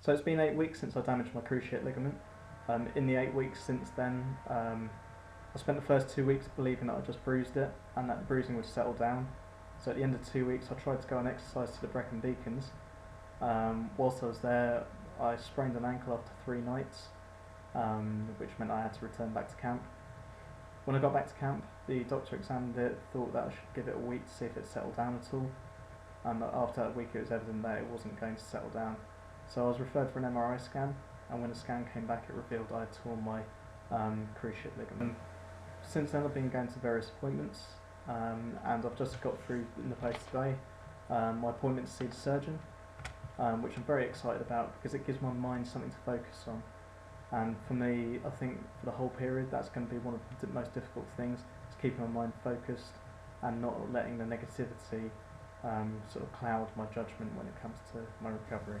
So it's been 8 weeks since I damaged my cruciate ligament. In the 8 weeks since then, I spent the first 2 weeks believing that I just bruised it and that the bruising would settle down. So at the end of 2 weeks, I tried to go and exercise to the Brecon Beacons. Whilst I was there, I sprained an ankle after 3 nights, which meant I had to return back to camp. When I got back to camp, the doctor examined it, thought that I should give it a week to see if it settled down at all. And after that week, it was evident that it wasn't going to settle down. So I was referred for an MRI scan, and when the scan came back, it revealed I had torn my cruciate ligament. Since then, I've been going to various appointments, and I've just got through in the post today my appointment to see the surgeon, which I'm very excited about because it gives my mind something to focus on. And for me, I think for the whole period, that's going to be one of the most difficult things, is keeping my mind focused and not letting the negativity sort of cloud my judgment when it comes to my recovery.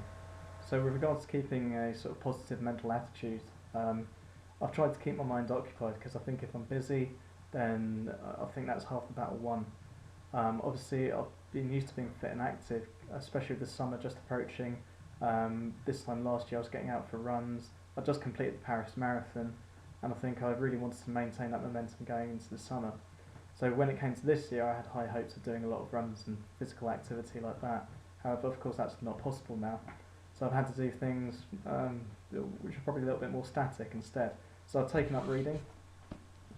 So with regards to keeping a sort of positive mental attitude, I've tried to keep my mind occupied because I think if I'm busy, then I think that's half the battle won. Obviously, I've been used to being fit and active, especially with the summer just approaching. This time last year I was getting out for runs. I just completed the Paris Marathon, and I think I really wanted to maintain that momentum going into the summer. So when it came to this year, I had high hopes of doing a lot of runs and physical activity like that. However, of course, that's not possible now. So I've had to do things which are probably a little bit more static instead. So I've taken up reading.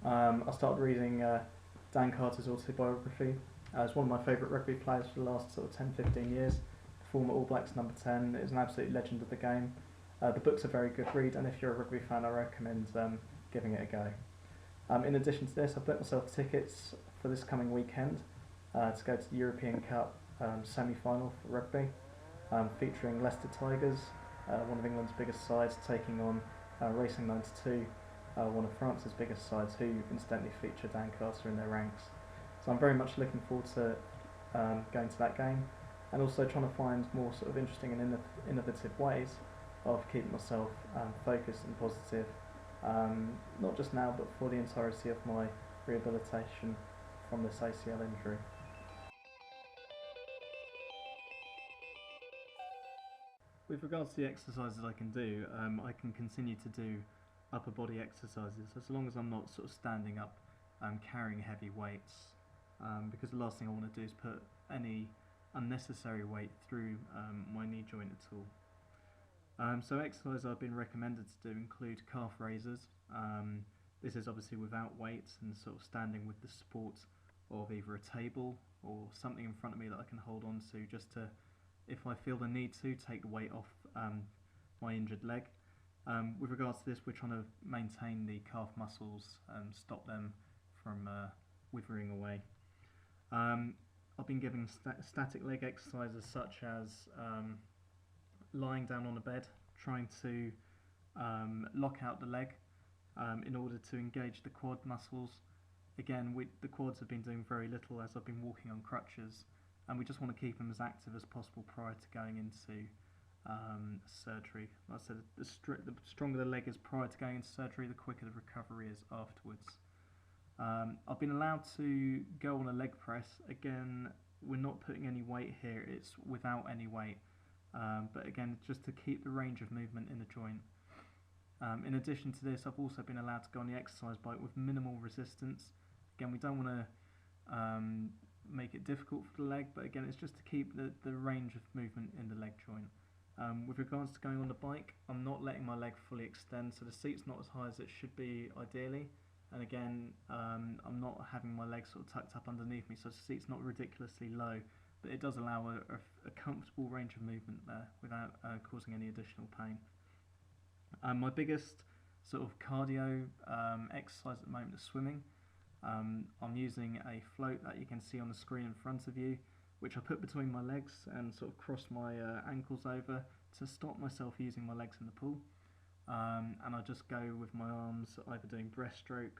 I started reading Dan Carter's autobiography. It's one of my favourite rugby players for the last sort of 10-15 years. Former All Blacks number 10 is an absolute legend of the game. The book's a very good read, and if you're a rugby fan, I recommend giving it a go. In addition to this, I've booked myself tickets for this coming weekend to go to the European Cup semi-final for rugby, featuring Leicester Tigers, one of England's biggest sides, taking on Racing 92, one of France's biggest sides, who incidentally feature Dan Carter in their ranks. So I'm very much looking forward to going to that game, and also trying to find more sort of interesting and innovative ways of keeping myself focused and positive, not just now but for the entirety of my rehabilitation from this ACL injury. With regards to the exercises I can do, I can continue to do upper body exercises as long as I'm not sort of standing up carrying heavy weights, because the last thing I want to do is put any unnecessary weight through my knee joint at all. So exercises I've been recommended to do include calf raises. This is obviously without weights and sort of standing with the support of either a table or something in front of me that I can hold on to, just to, if I feel the need to, take the weight off my injured leg. With regards to this, we're trying to maintain the calf muscles and stop them from withering away. I've been giving static leg exercises such as lying down on a bed, trying to lock out the leg in order to engage the quad muscles. Again, the quads have been doing very little as I've been walking on crutches, and we just want to keep them as active as possible prior to going into surgery. Like I said, the stronger the leg is prior to going into surgery, the quicker the recovery is afterwards. I've been allowed to go on a leg press. Again, we're not putting any weight here, it's without any weight. But again, just to keep the range of movement in the joint. In addition to this, I've also been allowed to go on the exercise bike with minimal resistance. Again, we don't want to make it difficult for the leg, but again, it's just to keep the range of movement in the leg joint. With regards to going on the bike, I'm not letting my leg fully extend, so the seat's not as high as it should be ideally. And again, I'm not having my legs sort of tucked up underneath me, so the seat's not ridiculously low, but it does allow a comfortable range of movement there without causing any additional pain. My biggest sort of cardio exercise at the moment is swimming. I'm using a float that you can see on the screen in front of you, which I put between my legs and sort of cross my ankles over to stop myself using my legs in the pool. And I just go with my arms either doing breaststroke,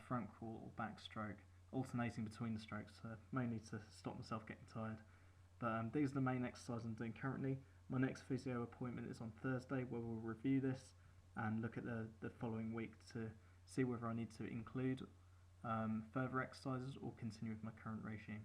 front crawl or backstroke, alternating between the strokes, mainly to stop myself getting tired. But these are the main exercises I'm doing currently. My next physio appointment is on Thursday, where we'll review this and look at the following week to see whether I need to include further exercises or continue with my current regime.